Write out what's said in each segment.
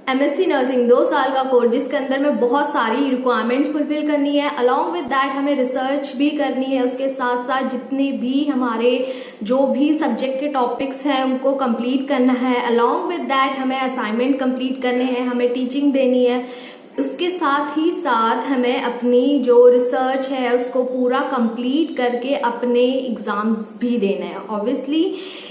MSc nursing 2 साल का course जिसके अंदर में बहुत सारी रिक्वायरमेंट्स फुलफिल करनी है। अलॉन्ग विद दैट हमें रिसर्च भी करनी है, उसके साथ साथ जितने भी हमारे जो भी सब्जेक्ट के टॉपिक्स हैं उनको कंप्लीट करना है। अलॉन्ग विद दैट हमें असाइनमेंट कंप्लीट करने हैं, हमें टीचिंग देनी है। उसके साथ ही साथ हमें अपनी जो रिसर्च है उसको पूरा कंप्लीट करके अपने एग्जाम्स भी देने हैं। ऑब्वियसली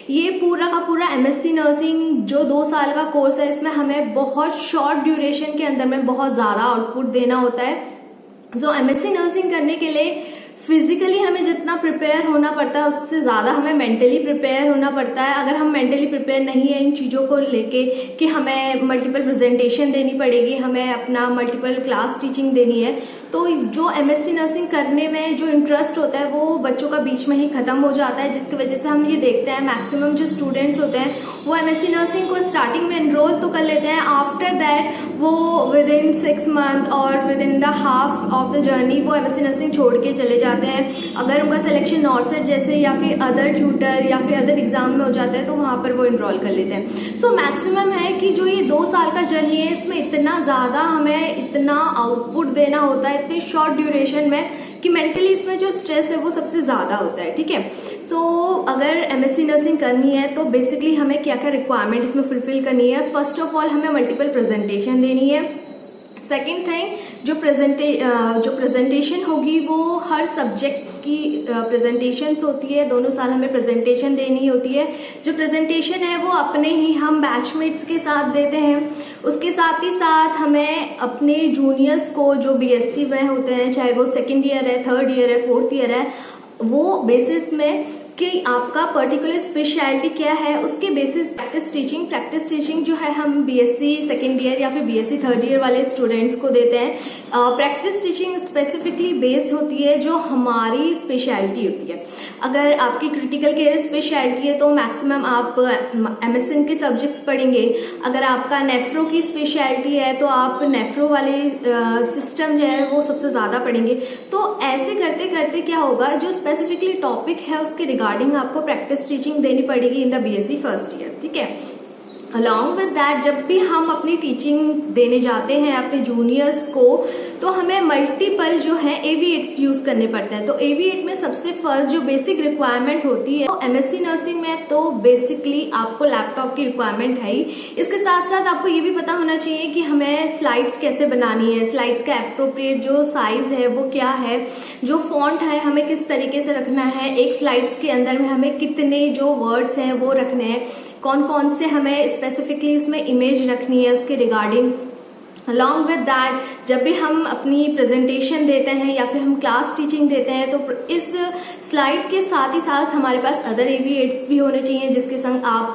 ये पूरा का पूरा एमएससी नर्सिंग जो 2 साल का कोर्स है, इसमें हमें बहुत शॉर्ट ड्यूरेशन के अंदर में बहुत ज्यादा आउटपुट देना होता है। जो एमएससी नर्सिंग करने के लिए फिजिकली हमें जितना प्रिपेयर होना पड़ता है उससे ज्यादा हमें मेंटली प्रिपेयर होना पड़ता है। अगर हम मेंटली प्रिपेयर नहीं है इन चीजों को लेके कि हमें मल्टीपल प्रेजेंटेशन देनी पड़ेगी, हमें अपना मल्टीपल क्लास टीचिंग देनी है, तो जो एमएससी नर्सिंग करने में जो इंटरेस्ट होता है वो बच्चों का बीच में ही खत्म हो जाता है, जिसकी वजह से हम ये देखते हैं मैक्सिमम जो स्टूडेंट्स होते हैं वो एमएससी नर्सिंग को स्टार्टिंग में एनरोल तो कर लेते हैं, आफ्टर दैट वो विद इन 6 मंथ और with in the half of the journey वो एमएससी नर्सिंग छोड़ के चले जाते हैं। अगर उनका सिलेक्शन नॉर्सेट जैसे या फिर अदर ट्यूटर या फिर अदर एग्जाम में हो जाता है तो वहां पर वो एनरोल कर लेते हैं। सो मैक्सिमम है कि जो ये 2 साल का जर्नी है इसमें इतना ज्यादा हमें इतना आउटपुट देना होता है इतनी शॉर्ट ड्यूरेशन में कि मेंटली इसमें जो स्ट्रेस है वो सबसे ज्यादा होता है। ठीक है, सो अगर एमएससी नर्सिंग करनी है तो बेसिकली हमें क्या क्या रिक्वायरमेंट इसमें फुलफिल करनी है। फर्स्ट ऑफ ऑल हमें मल्टीपल प्रेजेंटेशन देनी है। सेकेंड थिंग जो प्रेजेंटेशन होगी वो हर सब्जेक्ट की प्रेजेंटेशंस होती है, दोनों साल हमें प्रेजेंटेशन देनी होती है। जो प्रेजेंटेशन है वो अपने ही हम बैचमेट्स के साथ देते हैं। उसके साथ ही साथ हमें अपने जूनियर्स को जो बीएससी में होते हैं, चाहे वो 2nd ईयर है, 3rd ईयर है, 4th ईयर है, वो बेसिस में कि आपका पर्टिकुलर स्पेशलिटी क्या है उसके बेसिस प्रैक्टिस टीचिंग जो है हम बीएससी 2nd ईयर या फिर बीएससी 3rd ईयर वाले स्टूडेंट्स को देते हैं। प्रैक्टिस टीचिंग स्पेसिफिकली बेस्ड होती है जो हमारी स्पेशलिटी होती है। अगर आपकी क्रिटिकल केयर स्पेशलिटी है तो मैक्सिमम आप एमएसएन के सब्जेक्ट्स पढ़ेंगे। अगर आपका नेफ्रो की स्पेशलिटी है तो आप नेफ्रो वाले सिस्टम जो है वो सबसे ज्यादा पढ़ेंगे। तो ऐसे करते करते क्या होगा, जो स्पेसिफिकली टॉपिक है उसके रिगार्डिंग आपको प्रैक्टिस टीचिंग देनी पड़ेगी in the BSc 1st year. ठीक है, अलॉन्ग विद दैट जब भी हम अपनी टीचिंग देने जाते हैं अपने जूनियर्स को तो हमें मल्टीपल जो है AV8 यूज करने पड़ते हैं। तो AV8 में सबसे फर्स्ट जो बेसिक रिक्वायरमेंट होती है तो एमएससी नर्सिंग में तो बेसिकली आपको लैपटॉप की रिक्वायरमेंट है ही। इसके साथ साथ आपको ये भी पता होना चाहिए कि हमें स्लाइड्स कैसे बनानी है, स्लाइड्स का एप्रोप्रिएट जो साइज है वो क्या है, जो फॉन्ट है हमें किस तरीके से रखना है, एक स्लाइड्स के अंदर में हमें कितने जो वर्ड्स हैं वो रखने हैं, कौन कौन से हमें स्पेसिफिकली उसमें इमेज रखनी है उसके रिगार्डिंग। अलॉन्ग विद दैट जब भी हम अपनी प्रेजेंटेशन देते हैं या फिर हम क्लास टीचिंग देते हैं तो इस स्लाइड के साथ ही साथ हमारे पास अदर AV8s भी होने चाहिए, जिसके संग आप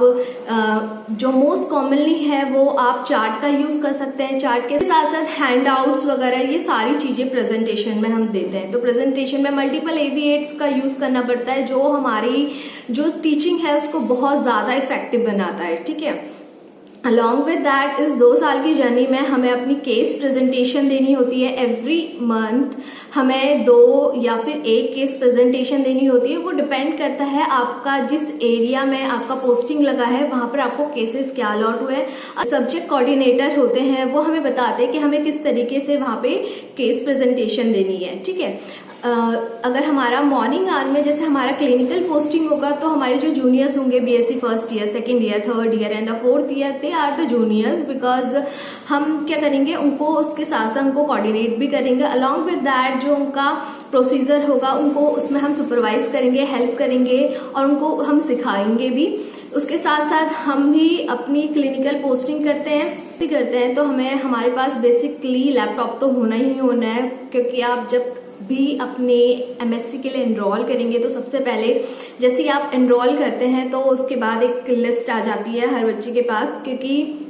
जो मोस्ट कॉमनली है वो आप चार्ट का यूज कर सकते हैं। चार्ट के साथ साथ हैंड आउट्स वगैरह ये सारी चीजें प्रेजेंटेशन में हम देते हैं। तो प्रेजेंटेशन में मल्टीपल AV8s का यूज करना पड़ता है जो हमारी जो टीचिंग है उसको बहुत ज्यादा इफेक्टिव बनाता है। ठीक है, अलॉन्ग विद दैट इस 2 साल की जर्नी में हमें अपनी केस प्रेजेंटेशन देनी होती है। एवरी मंथ हमें 2 या फिर 1 केस प्रेजेंटेशन देनी होती है। वो डिपेंड करता है आपका जिस एरिया में आपका पोस्टिंग लगा है वहां पर आपको केसेस क्या अलॉट हुए हैं। सब्जेक्ट कोऑर्डिनेटर होते हैं वो हमें बताते हैं कि हमें किस तरीके से वहां पे केस प्रेजेंटेशन देनी है। ठीक है, अगर हमारा मॉर्निंग आवर में जैसे हमारा क्लिनिकल पोस्टिंग होगा तो हमारे जो जूनियर्स होंगे BSc 1st year, 2nd year, 3rd year and the 4th year, they are the juniors because हम क्या करेंगे उनको उसके साथ साथ उनको कोऑर्डिनेट भी करेंगे। अलॉन्ग विद दैट जो उनका प्रोसीजर होगा उनको उसमें हम सुपरवाइज करेंगे, हेल्प करेंगे और उनको हम सिखाएंगे भी। उसके साथ साथ हम भी अपनी क्लिनिकल पोस्टिंग करते हैं तो हमें हमारे पास बेसिकली लैपटॉप तो होना ही होना है, क्योंकि आप जब भी अपने एमएससी के लिए एनरोल करेंगे तो सबसे पहले जैसे ही आप एनरोल करते हैं तो उसके बाद एक लिस्ट आ जाती है हर बच्चे के पास, क्योंकि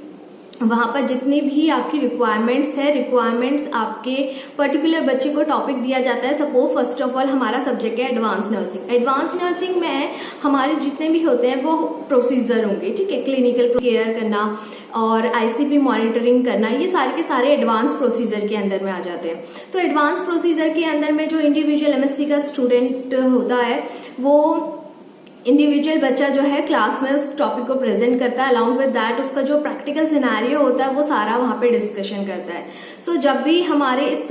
वहां पर जितनी भी आपकी रिक्वायरमेंट्स आपके पर्टिकुलर बच्चे को टॉपिक दिया जाता है। सपोज फर्स्ट ऑफ ऑल हमारा सब्जेक्ट है एडवांस नर्सिंग में हमारे जितने भी होते हैं वो प्रोसीजर होंगे। ठीक है, क्लिनिकल केयर करना और आईसीपी मॉनिटरिंग करना, ये सारे के सारे एडवांस प्रोसीजर के अंदर में आ जाते हैं। तो एडवांस प्रोसीजर के अंदर में जो इंडिविजुअल एमएससी का स्टूडेंट होता है वो इंडिविजुअल बच्चा जो है क्लास में उस टॉपिक को प्रेजेंट करता है, अलॉन्ग विद दैट उसका जो प्रैक्टिकल सिनेरियो होता है वो सारा वहां पे डिस्कशन करता है। सो जब भी हमारे इस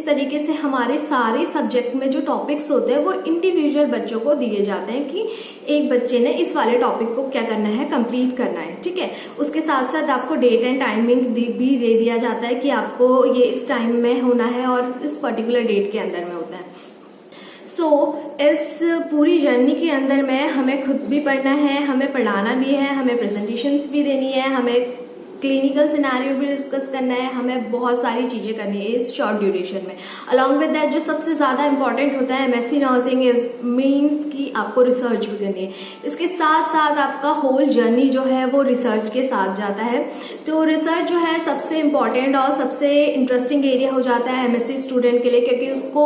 तरीके से हमारे सारे सब्जेक्ट में जो टॉपिक्स होते हैं वो इंडिविजुअल बच्चों को दिए जाते हैं कि एक बच्चे ने इस वाले टॉपिक को क्या करना है, कंप्लीट करना है, ठीक है। उसके साथ साथ आपको डेट एंड टाइमिंग भी दे दिया जाता है कि आपको ये इस टाइम में होना है और इस पर्टिकुलर डेट के अंदर में होता है। इस पूरी जर्नी के अंदर में हमें खुद भी पढ़ना है, हमें पढ़ाना भी है, हमें प्रेजेंटेशंस भी देनी है, हमें क्लिनिकल सिनेरियो भी डिस्कस करना है, हमें बहुत सारी चीजें करनी है इस शॉर्ट ड्यूरेशन में। अलॉन्ग विद दैट जो सबसे ज्यादा इंपॉर्टेंट होता है एमएससी नर्सिंग इज मीन्स कि आपको रिसर्च भी करनी है। इसके साथ साथ आपका होल जर्नी जो है वो रिसर्च के साथ जाता है। तो रिसर्च जो है सबसे इम्पोर्टेंट और सबसे इंटरेस्टिंग एरिया हो जाता है एमएससी स्टूडेंट के लिए, क्योंकि उसको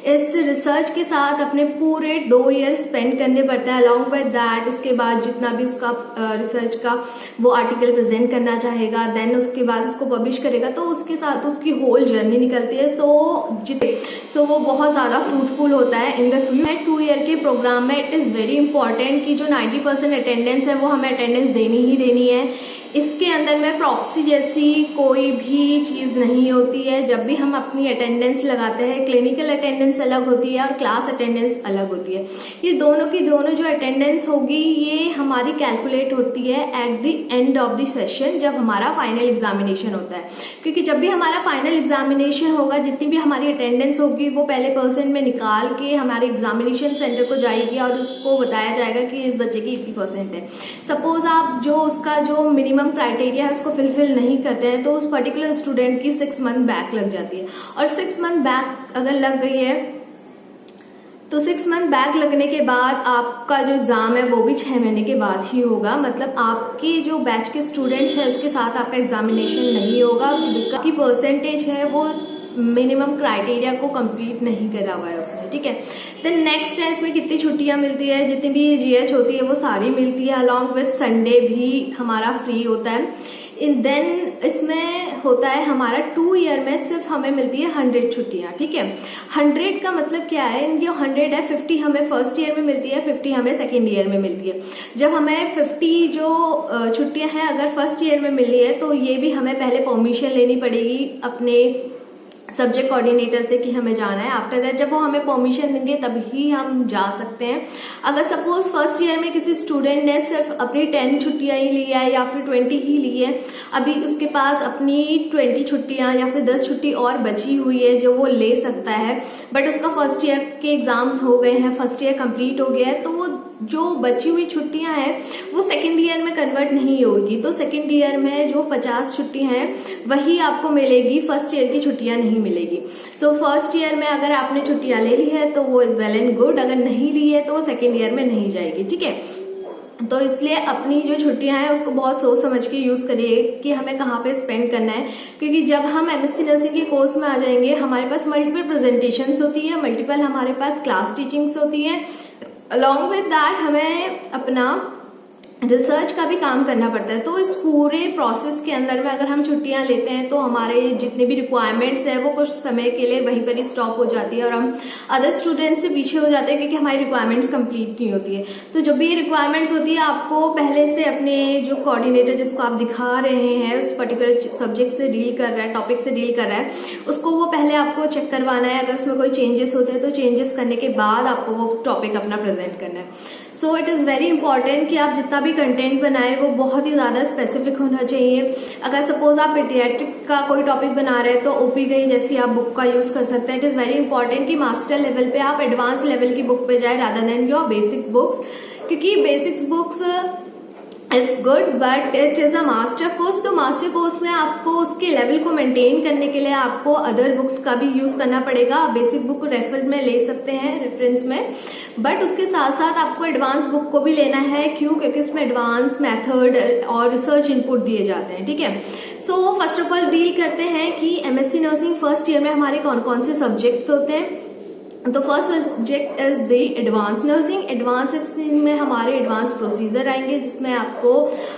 इस रिसर्च के साथ अपने पूरे 2 ईयर स्पेंड करने पड़ते हैं। अलॉन्ग विद दैट उसके बाद जितना भी उसका रिसर्च का वो आर्टिकल प्रेजेंट करना चाहेगा, देन उसके बाद उसको पब्लिश करेगा, तो उसके साथ उसकी होल जर्नी निकलती है। सो वो बहुत ज्यादा फ्रूटफुल होता है इन द फ्यूचर। 2 ईयर के प्रोग्राम में इट इज वेरी इंपॉर्टेंट कि जो 90% अटेंडेंस है वो हमें अटेंडेंस देनी ही देनी है। इसके अंदर में प्रॉक्सी जैसी कोई भी चीज नहीं होती है। जब भी हम अपनी अटेंडेंस लगाते हैं, क्लिनिकल अटेंडेंस अलग होती है और क्लास अटेंडेंस अलग होती है। ये दोनों की दोनों जो अटेंडेंस होगी ये हमारी कैलकुलेट होती है at the end of the session, जब हमारा फाइनल एग्जामिनेशन होता है। क्योंकि जब भी हमारा फाइनल एग्जामिनेशन होगा, जितनी भी हमारी अटेंडेंस होगी वो पहले % में निकाल के हमारे एग्जामिनेशन सेंटर को जाएगी और उसको बताया जाएगा कि इस बच्चे की इतनी % है। सपोज आप जो उसका जो मिनिमम क्राइटेरिया है उसको फुलफिल नहीं करते हैं तो उस पर्टिकुलर स्टूडेंट की 6 मंथ बैक लग जाती है। और 6 मंथ बैक अगर लग गई है तो 6 मंथ बैक लगने के बाद आपका जो एग्जाम है वो भी 6 महीने के बाद ही होगा। मतलब आपके जो बैच के स्टूडेंट्स है उसके साथ आपका एग्जामिनेशन नहीं होगा, जिसकी % है वो मिनिमम क्राइटेरिया को कंप्लीट नहीं करा हुआ है उसने, ठीक है। देन नेक्स्ट है इसमें कितनी छुट्टियां मिलती है, जितनी भी जीएच होती है वो सारी मिलती है, अलॉन्ग विद संडे भी हमारा फ्री होता है। देन इसमें होता है हमारा 2 ईयर में सिर्फ हमें मिलती है 100 छुट्टियां, ठीक है। 100 का मतलब क्या है, जो 100 है 50 हमें फर्स्ट ईयर में मिलती है, 50 हमें सेकेंड ईयर में मिलती है। जब हमें 50 जो छुट्टियां हैं अगर फर्स्ट ईयर में मिली है तो ये भी हमें पहले परमिशन लेनी पड़ेगी अपने सब्जेक्ट कोऑर्डिनेटर से कि हमें जाना है। आफ्टर दैट जब वो हमें परमिशन देंगे तभी हम जा सकते हैं। अगर सपोज फर्स्ट ईयर में किसी स्टूडेंट ने सिर्फ अपनी 10 छुट्टियां ही ली है या फिर 20 ही ली है, अभी उसके पास अपनी 20 छुट्टियां या फिर 10 छुट्टी और बची हुई है जो वो ले सकता है, बट उसका फर्स्ट ईयर के एग्जाम्स हो गए हैं, फर्स्ट ईयर कंप्लीट हो गया है, तो वो जो बची हुई छुट्टियां हैं वो सेकेंड ईयर में कन्वर्ट नहीं होगी। तो सेकेंड ईयर में जो 50 छुट्टियां हैं वही आपको मिलेगी, फर्स्ट ईयर की छुट्टियां नहीं मिलेगी। सो फर्स्ट ईयर में अगर आपने छुट्टियां ले ली है तो वो वेल एंड गुड, अगर नहीं ली है तो वो सेकेंड ईयर में नहीं जाएगी, ठीक है। तो इसलिए अपनी जो छुट्टियां हैं उसको बहुत सोच समझ के यूज करिए कि हमें कहाँ पे स्पेंड करना है, क्योंकि जब हम एमएससी नर्सिंग के कोर्स में आ जाएंगे हमारे पास मल्टीपल प्रेजेंटेशंस होती है, मल्टीपल हमारे पास क्लास टीचिंग्स होती है, अलॉन्ग विद दैट हमें अपना रिसर्च का भी काम करना पड़ता है। तो इस पूरे प्रोसेस के अंदर में अगर हम छुट्टियां लेते हैं तो हमारे जितने भी रिक्वायरमेंट्स है वो कुछ समय के लिए वहीं पर ही स्टॉप हो जाती है और हम अदर स्टूडेंट्स से पीछे हो जाते हैं क्योंकि हमारी रिक्वायरमेंट्स कंप्लीट नहीं होती है। तो जब भी ये रिक्वायरमेंट्स होती है आपको पहले से अपने जो कोऑर्डिनेटर जिसको आप दिखा रहे हैं उस पर्टिकुलर सब्जेक्ट से डील कर रहा है, टॉपिक से डील कर रहा है, उसको वो पहले आपको चेक करवाना है। अगर उसमें कोई चेंजेस होते हैं तो चेंजेस करने के बाद आपको वो टॉपिक अपना प्रेजेंट करना है। So it is very important कि आप जितना भी कंटेंट बनाए वो बहुत ही ज़्यादा स्पेसिफिक होना चाहिए। अगर सपोज आप पीडियाट्रिक का कोई टॉपिक बना रहे हैं तो ओपी गई जैसी आप बुक का यूज़ कर सकते हैं। इट इज़ वेरी इंपॉर्टेंट कि मास्टर लेवल पे आप एडवांस लेवल की बुक पे जाए rather than your basic books, क्योंकि basics books it's good but it is a master course. तो मास्टर कोर्स में आपको उसके लेवल को मेंटेन करने के लिए आपको अदर बुक्स का भी यूज करना पड़ेगा। आप बेसिक बुक को रेफर में ले सकते हैं रेफरेंस में, बट उसके साथ साथ आपको एडवांस बुक को भी लेना है। क्यों? क्योंकि उसमें एडवांस मेथड और रिसर्च इनपुट दिए जाते हैं, ठीक है। So first of all deal करते हैं कि एमएससी नर्सिंग फर्स्ट ईयर में हमारे कौन कौन से सब्जेक्ट्स होते हैं। तो first subject is the advance nursing. Advance nursing में हमारे एडवांस प्रोसीजर आएंगे जिसमें आपको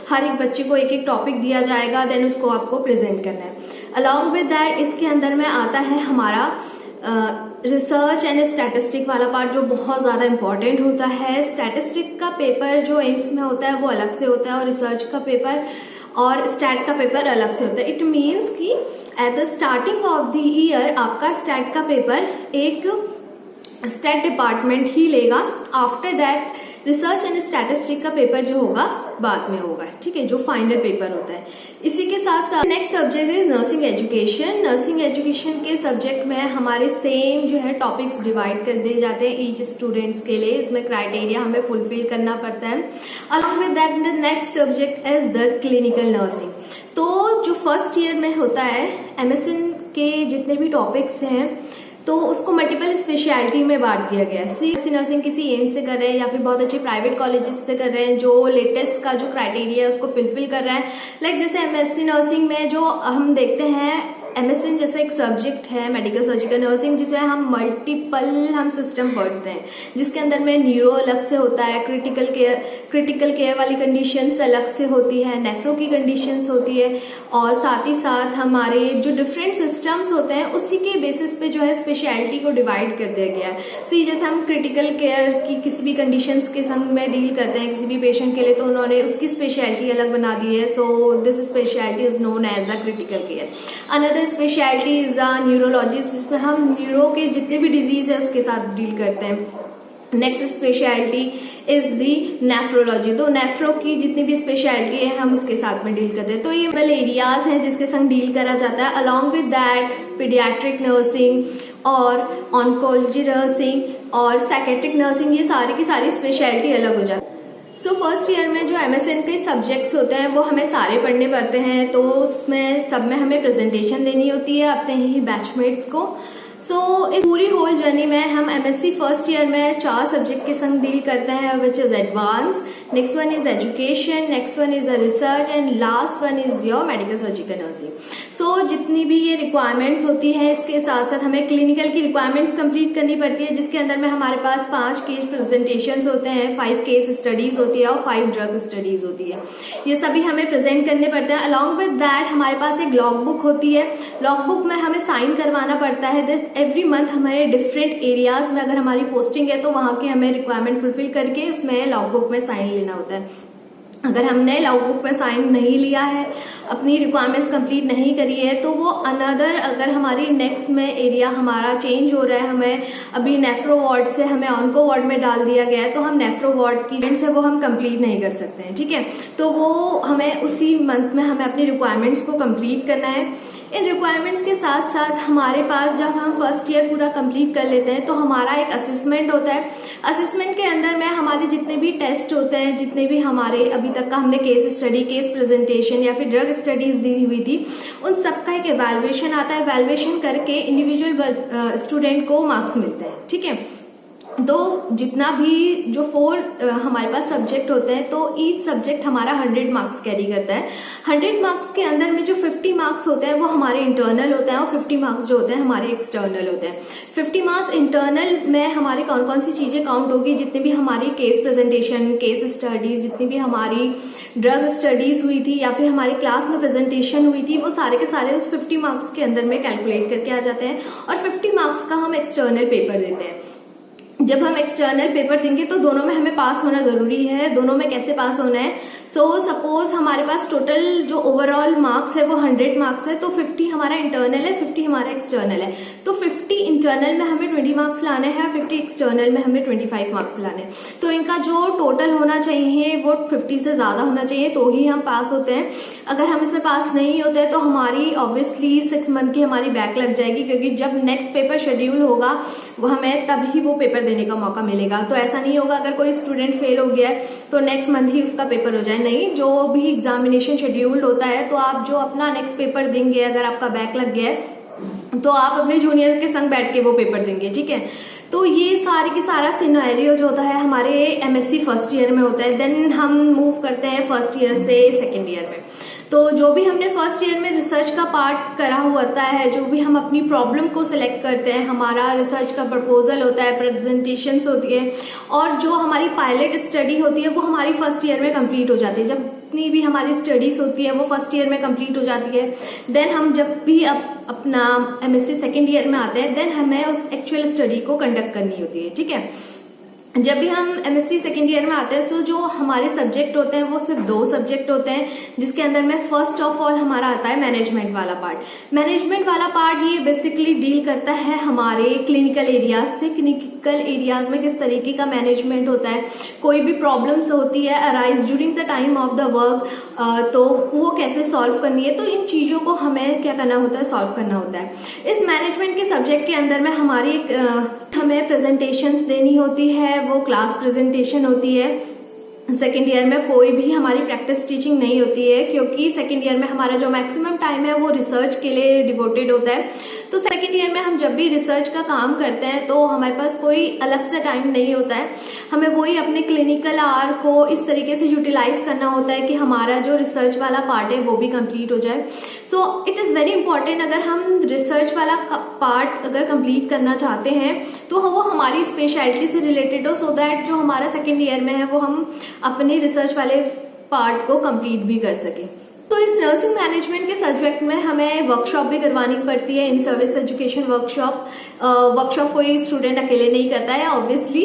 हर एक बच्चे को एक एक टॉपिक दिया जाएगा, देन उसको आपको प्रेजेंट करना है। अलॉन्ग विद दैट इसके अंदर में आता है हमारा रिसर्च एंड स्टैटिस्टिक वाला पार्ट जो बहुत ज्यादा इंपॉर्टेंट होता है। स्टैटिस्टिक का पेपर जो एम्स में होता है वो अलग से होता है और रिसर्च का पेपर और स्टैट का पेपर अलग से होता है। इट मीन्स कि at the starting of the year आपका स्टैट का पेपर एक स्टैट डिपार्टमेंट ही लेगा। After that research and statistic का पेपर जो होगा बाद में होगा, ठीक है, जो फाइनल पेपर होता है। इसी के साथ साथ नेक्स्ट सब्जेक्ट है नर्सिंग एजुकेशन। नर्सिंग एजुकेशन के सब्जेक्ट में हमारे सेम जो है टॉपिक्स डिवाइड कर दिए जाते हैं ईच स्टूडेंट्स के लिए। इसमें क्राइटेरिया हमें फुलफिल करना पड़ता है। Along with that the next subject is the clinical nursing. तो जो फर्स्ट ईयर में होता है एमएसएन के जितने भी टॉपिक्स हैं तो उसको मल्टीपल स्पेशलिटी में बांट दिया गया है। सी नर्सिंग किसी एम्स से कर रहे हैं या फिर बहुत अच्छे प्राइवेट कॉलेजेस से कर रहे हैं जो लेटेस्ट का जो क्राइटेरिया है उसको फुलफिल कर रहा है। लाइक जैसे एमएससी नर्सिंग में जो हम देखते हैं एमएसएन जैसा एक सब्जेक्ट है मेडिकल सर्जिकल नर्सिंग जिसमें हम मल्टीपल सिस्टम पढ़ते हैं, जिसके अंदर में न्यूरो अलग से होता है, क्रिटिकल केयर वाली कंडीशंस अलग से होती है, नेफ्रो की कंडीशंस होती है और साथ ही साथ हमारे जो डिफरेंट सिस्टम्स होते हैं उसी के बेसिस पे जो है स्पेशलिटी को डिवाइड कर दिया गया है। सी जैसे हम क्रिटिकल केयर की किसी भी कंडीशंस के संग में डील करते हैं किसी भी पेशेंट के लिए तो उन्होंने उसकी स्पेशलिटी अलग बना दी है। So this speciality is known as a critical care. Another speciality is the neurology, जिसमें हम न्यूरो के जितने भी डिजीज है उसके साथ डील करते हैं। Next speciality is the nephrology. तो नेफ्रो की जितनी भी स्पेशलिटी है हम उसके साथ में डील करते हैं। तो ये वेल एरियाज हैं जिसके संग डील करा जाता है। Along with that paediatric nursing और ऑन्कोलॉजी नर्सिंग और साइकेट्रिक नर्सिंग, ये सारी की सारी स्पेशलिटी अलग हो जाती है। सो फर्स्ट ईयर में जो एमएसएन के सब्जेक्ट्स होते हैं वो हमें सारे पढ़ने पड़ते हैं। तो उसमें सब में हमें प्रेजेंटेशन देनी होती है अपने ही बैचमेट्स को। सो इस पूरी होल जर्नी में हम एमएससी फर्स्ट ईयर में 4 सब्जेक्ट के संग डील करते हैं which is advance, next one is education, next one is research and last one is your medical surgical nursing. So जितनी भी ये रिक्वायरमेंट्स होती है इसके साथ साथ हमें क्लिनिकल की रिक्वायरमेंट्स कंप्लीट करनी पड़ती है, जिसके अंदर में हमारे पास 5 केस प्रेजेंटेशंस होते हैं, 5 केस स्टडीज होती है और 5 ड्रग स्टडीज होती है। ये सभी हमें प्रेजेंट करने पड़ते हैं। अलॉन्ग विद दैट हमारे पास एक लॉग बुक होती है। लॉग बुक में हमें साइन करवाना पड़ता है। दिस एवरी मंथ हमारे डिफरेंट एरियाज में अगर हमारी पोस्टिंग है तो वहां की हमें रिक्वायरमेंट फुलफिल करके उसमें लॉग बुक में साइन लेना होता है। अगर हमने लॉग बुक में साइन नहीं लिया है, अपनी रिक्वायरमेंट्स कंप्लीट नहीं करी है, तो वो अनदर अगर हमारी नेक्स्ट में एरिया हमारा चेंज हो रहा है, हमें अभी नेफ्रो वार्ड से हमें ऑन्को वार्ड में डाल दिया गया है, तो हम नेफ्रो वार्ड की इवेंट्स है वो हम कंप्लीट नहीं कर सकते हैं, ठीक है। तो वो हमें उसी मंथ में हमें अपनी रिक्वायरमेंट्स को कंप्लीट करना है। इन रिक्वायरमेंट्स के साथ साथ हमारे पास जब हम फर्स्ट ईयर पूरा कंप्लीट कर लेते हैं तो हमारा एक असेसमेंट होता है। असेसमेंट के अंदर में हमारे जितने भी टेस्ट होते हैं, जितने भी हमारे अभी तक का हमने केस स्टडी, केस प्रेजेंटेशन या फिर ड्रग स्टडीज दी हुई थी, उन सबका एक इवैल्यूएशन आता है। इवैल्यूएशन करके इंडिविजुअल स्टूडेंट को मार्क्स मिलते हैं, ठीक है। तो जितना भी जो 4 हमारे पास सब्जेक्ट होते हैं तो ईच सब्जेक्ट हमारा 100 मार्क्स कैरी करता है। 100 मार्क्स के अंदर में जो 50 मार्क्स होते हैं वो हमारे इंटरनल होते हैं और 50 मार्क्स जो होते हैं हमारे एक्सटर्नल होते हैं। 50 मार्क्स इंटरनल में हमारी कौन कौन सी चीजें काउंट होगी, जितनी भी हमारी केस प्रेजेंटेशन, केस स्टडीज, जितनी भी हमारी ड्रग स्टडीज हुई थी या फिर हमारी क्लास में प्रेजेंटेशन हुई थी, वो सारे के सारे उस 50 मार्क्स के अंदर में कैलकुलेट करके आ जाते हैं और 50 मार्क्स का हम एक्सटर्नल पेपर देते हैं। जब हम एक्सटर्नल पेपर देंगे तो दोनों में हमें पास होना जरूरी है। दोनों में कैसे पास होना है, सपोज हमारे पास टोटल जो ओवरऑल मार्क्स है वो 100 मार्क्स है, तो 50 हमारा इंटरनल है, 50 हमारा एक्सटर्नल है। तो 50 इंटरनल में हमें 20 मार्क्स लाने हैं, 50 एक्सटर्नल में हमें 25 मार्क्स लाने हैं। तो इनका जो टोटल होना चाहिए वो 50 से ज्यादा होना चाहिए तो ही हम पास होते हैं। अगर हम इसमें पास नहीं होते तो हमारी ऑब्वियसली 6 मंथ की हमारी बैक लग जाएगी, क्योंकि जब नेक्स्ट पेपर शेड्यूल होगा वो हमें तभी वो पेपर देने का मौका मिलेगा। तो ऐसा नहीं होगा अगर कोई स्टूडेंट फेल हो गया है तो नेक्स्ट मंथ ही उसका पेपर हो जाए, नहीं, जो भी एग्जामिनेशन शेड्यूल्ड होता है तो आप जो अपना नेक्स्ट पेपर देंगे, अगर आपका बैक लग गया है तो आप अपने जूनियर के संग बैठ के वो पेपर देंगे, ठीक है। तो ये सारे की सारा सिनेरियो जो होता है हमारे एमएससी फर्स्ट ईयर में होता है। देन हम मूव करते हैं फर्स्ट ईयर से सेकेंड ईयर में। तो जो भी हमने फर्स्ट ईयर में रिसर्च का पार्ट करा हुआ होता है, जो भी हम अपनी प्रॉब्लम को सिलेक्ट करते हैं, हमारा रिसर्च का प्रपोजल होता है, प्रेजेंटेशंस होती है और जो हमारी पायलट स्टडी होती है वो हमारी फर्स्ट ईयर में कंप्लीट हो जाती है। जब जितनी भी हमारी स्टडीज होती है वो फर्स्ट ईयर में कंप्लीट हो जाती है। देन हम जब भी अपना MSc सेकेंड ईयर में आते हैं, देन हमें उस एक्चुअल स्टडी को कंडक्ट करनी होती है, ठीक है। जब भी हम MSc सेकेंड ईयर में आते हैं तो जो हमारे सब्जेक्ट होते हैं वो सिर्फ 2 सब्जेक्ट होते हैं, जिसके अंदर में फर्स्ट ऑफ ऑल हमारा आता है मैनेजमेंट वाला पार्ट। मैनेजमेंट वाला पार्ट ये बेसिकली डील करता है हमारे क्लिनिकल एरियाज से। क्लिनिकल एरियाज में किस तरीके का मैनेजमेंट होता है, कोई भी प्रॉब्लम्स होती है arise during the time of the work, तो वो कैसे सॉल्व करनी है, तो इन चीजों को हमें क्या करना होता है, सॉल्व करना होता है। इस मैनेजमेंट के सब्जेक्ट के अंदर में हमारी हमें प्रेजेंटेशंस देनी होती है, वो क्लास प्रेजेंटेशन होती है। सेकेंड ईयर में कोई भी हमारी प्रैक्टिस टीचिंग नहीं होती है, क्योंकि सेकेंड ईयर में हमारा जो मैक्सिमम टाइम है वो रिसर्च के लिए डिवोटेड होता है। तो सेकेंड ईयर में हम जब भी रिसर्च का काम करते हैं तो हमारे पास कोई अलग से टाइम नहीं होता है, हमें वही अपने क्लिनिकल आवर को इस तरीके से यूटिलाइज करना होता है कि हमारा जो रिसर्च वाला पार्ट है वो भी कंप्लीट हो जाए। So it is very important, अगर हम रिसर्च वाला पार्ट अगर कंप्लीट करना चाहते हैं तो वो हमारी स्पेशलिटी से रिलेटेड हो, सो दैट जो हमारा सेकेंड ईयर में है वो हम अपने रिसर्च वाले पार्ट को कंप्लीट भी कर सके। तो इस नर्सिंग मैनेजमेंट के सब्जेक्ट में हमें वर्कशॉप भी करवानी पड़ती है, in service education workshop. Workshop कोई स्टूडेंट अकेले नहीं करता है, ऑब्वियसली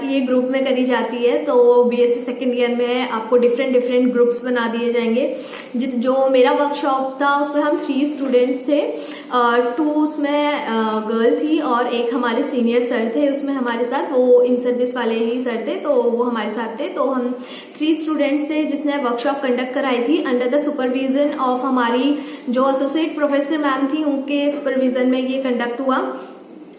ये ग्रुप में करी जाती है। तो BSc सेकेंड ईयर में आपको डिफरेंट ग्रुप्स बना दिए जाएंगे। जो मेरा वर्कशॉप था उसमें हम 3 स्टूडेंट्स थे, 2 उसमें गर्ल थी और एक हमारे सीनियर सर थे उसमें हमारे साथ, वो इन सर्विस वाले ही सर थे, तो वो हमारे साथ थे। तो हम 3 स्टूडेंट्स थे जिसने वर्कशॉप कंडक्ट कराई थी अंडर द सुपरविजन ऑफ हमारी जो एसोसिएट प्रोफेसर मैम थी, उनके सुपरविजन में ये कंडक्ट हुआ।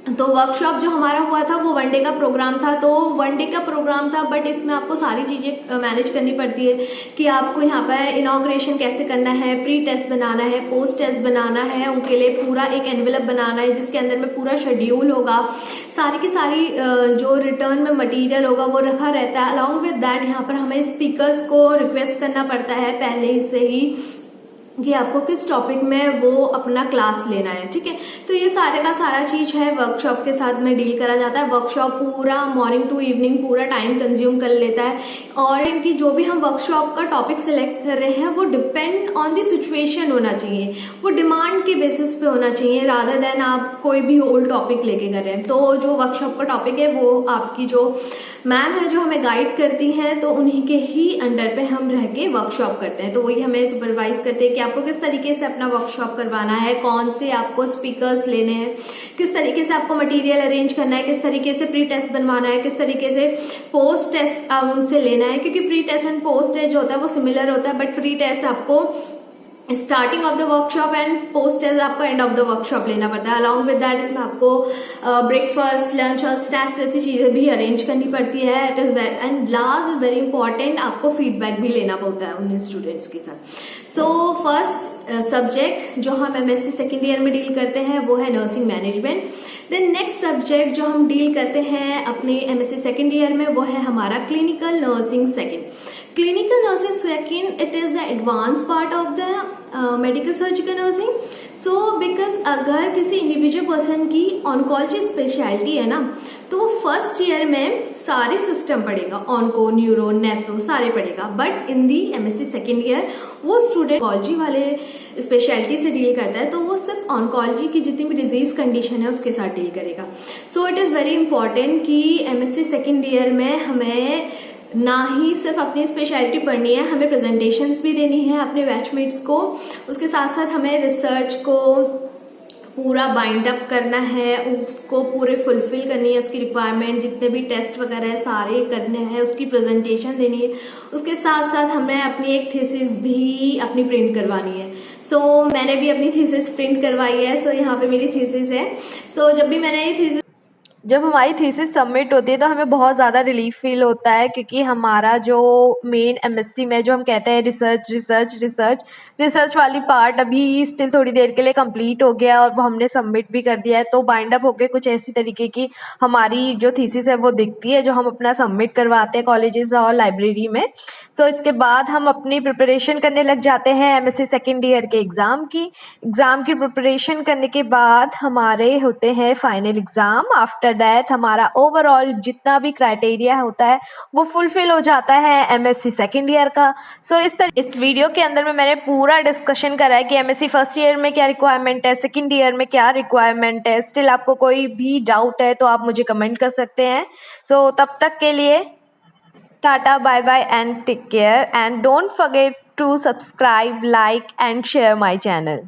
तो वर्कशॉप जो हमारा हुआ था वो 1 डे का प्रोग्राम था, तो 1 डे का प्रोग्राम था, बट इसमें आपको सारी चीजें मैनेज करनी पड़ती है कि आपको यहाँ पर इनॉग्रेशन कैसे करना है, प्री टेस्ट बनाना है, पोस्ट टेस्ट बनाना है, उनके लिए पूरा एक एनवेलप बनाना है जिसके अंदर में पूरा शेड्यूल होगा, सारी की सारी जो रिटर्न में मटेरियल होगा वो रखा रहता है। अलॉन्ग विद दैट यहाँ पर हमें स्पीकर्स को रिक्वेस्ट करना पड़ता है पहले से ही कि आपको किस टॉपिक में वो अपना क्लास लेना है, ठीक है। तो ये सारे का सारा चीज है वर्कशॉप के साथ में डील करा जाता है। वर्कशॉप पूरा मॉर्निंग टू इवनिंग पूरा टाइम कंज्यूम कर लेता है, और इनकी जो भी हम वर्कशॉप का टॉपिक सिलेक्ट कर रहे हैं वो डिपेंड ऑन द सिचुएशन होना चाहिए, वो डिमांड के बेसिस पे होना चाहिए, रादर देन आप कोई भी ओल्ड टॉपिक लेके कर रहे हैं। तो जो वर्कशॉप का टॉपिक है वो आपकी जो मैम है जो हमें गाइड करती हैं, तो उन्हीं के ही अंडर पे हम रह के वर्कशॉप करते हैं। तो वही हमें सुपरवाइज करते हैं कि आपको किस तरीके से अपना वर्कशॉप करवाना है, कौन से आपको स्पीकर्स लेने हैं, किस तरीके से आपको मटेरियल अरेंज करना है, किस तरीके से प्री टेस्ट बनवाना है, किस तरीके से पोस्ट टेस्ट उनसे लेना है, क्योंकि pre test and post test जो होता है वो सिमिलर होता है, बट प्री टेस्ट आपको starting of the workshop and post test आपको एंड ऑफ द वर्कशॉप लेना पड़ता है। अलॉन्ग विद दैट इसमें आपको ब्रेकफास्ट, लंच और स्नैक्स जैसी चीजें भी अरेंज करनी पड़ती है। It is and last is very important, आपको फीडबैक भी लेना पड़ता है उन स्टूडेंट्स के साथ। सो फर्स्ट सब्जेक्ट जो हम MSc सेकेंड ईयर में डील करते हैं वो है nursing management. Then next subject जो हम डील करते हैं अपने MSc सेकेंड ईयर में वो है हमारा clinical nursing second. Clinical nursing second it is the advance part of the medical surgical nursing. So because अगर किसी इंडिविजुअल पर्सन की ऑन्कोलॉजी स्पेशलिटी है ना, तो वो फर्स्ट ईयर में सारे सिस्टम पढ़ेगा, ऑन्को, न्यूरो, नेफ्रो सारे पढ़ेगा, but in the MSc second year वो स्टूडेंट ऑन्कोलॉजी वाले स्पेशलिटी से डील करता है, तो वो सिर्फ ऑन्कोलॉजी की जितनी भी डिजीज कंडीशन है उसके साथ डील करेगा। So it is very important कि MSc सेकेंड ईयर में हमें ना ही सिर्फ अपनी स्पेशलिटी पढ़नी है, हमें प्रेजेंटेशंस भी देनी है अपने बैचमेट्स को, उसके साथ साथ हमें रिसर्च को पूरा बाइंड अप करना है, उसको पूरे फुलफिल करनी है, उसकी रिक्वायरमेंट जितने भी टेस्ट वगैरह है सारे करने हैं, उसकी प्रेजेंटेशन देनी है, उसके साथ साथ हमें अपनी एक थीसिस भी अपनी प्रिंट करवानी है। सो मैंने भी अपनी थीसिस प्रिंट करवाई है। सो यहाँ पे मेरी थीसिस है। सो जब भी मैंने ये थीसिस जब हमारी थीसिस सबमिट होती है तो हमें बहुत ज़्यादा रिलीफ फील होता है, क्योंकि हमारा जो मेन MSc में जो हम कहते हैं रिसर्च वाली पार्ट अभी स्टिल थोड़ी देर के लिए कंप्लीट हो गया और वो हमने सबमिट भी कर दिया है। तो बाइंड अप होके कुछ ऐसी तरीके की हमारी जो थीसिस है वो दिखती है, जो हम अपना सबमिट करवाते हैं कॉलेजेस और लाइब्रेरी में। सो इसके बाद हम अपनी प्रिपरेशन करने लग जाते हैं MSc सेकेंड ईयर के एग्ज़ाम की प्रिपरेशन करने के बाद हमारे होते हैं फाइनल एग्ज़ाम आफ्टर दैट हमारा ओवरऑल जितना भी क्राइटेरिया होता है वो फुलफिल हो जाता है एमएससी सेकेंड ईयर का। सो इस वीडियो के अंदर में मैंने पूरा डिस्कशन करा है कि एमएससी फर्स्ट ईयर में क्या रिक्वायरमेंट है, सेकेंड ईयर में क्या रिक्वायरमेंट है। स्टिल आपको कोई भी डाउट है तो आप मुझे कमेंट कर सकते हैं। सो तब तक के लिए tata, bye bye and take care, and don't forget to subscribe, like and share my channel.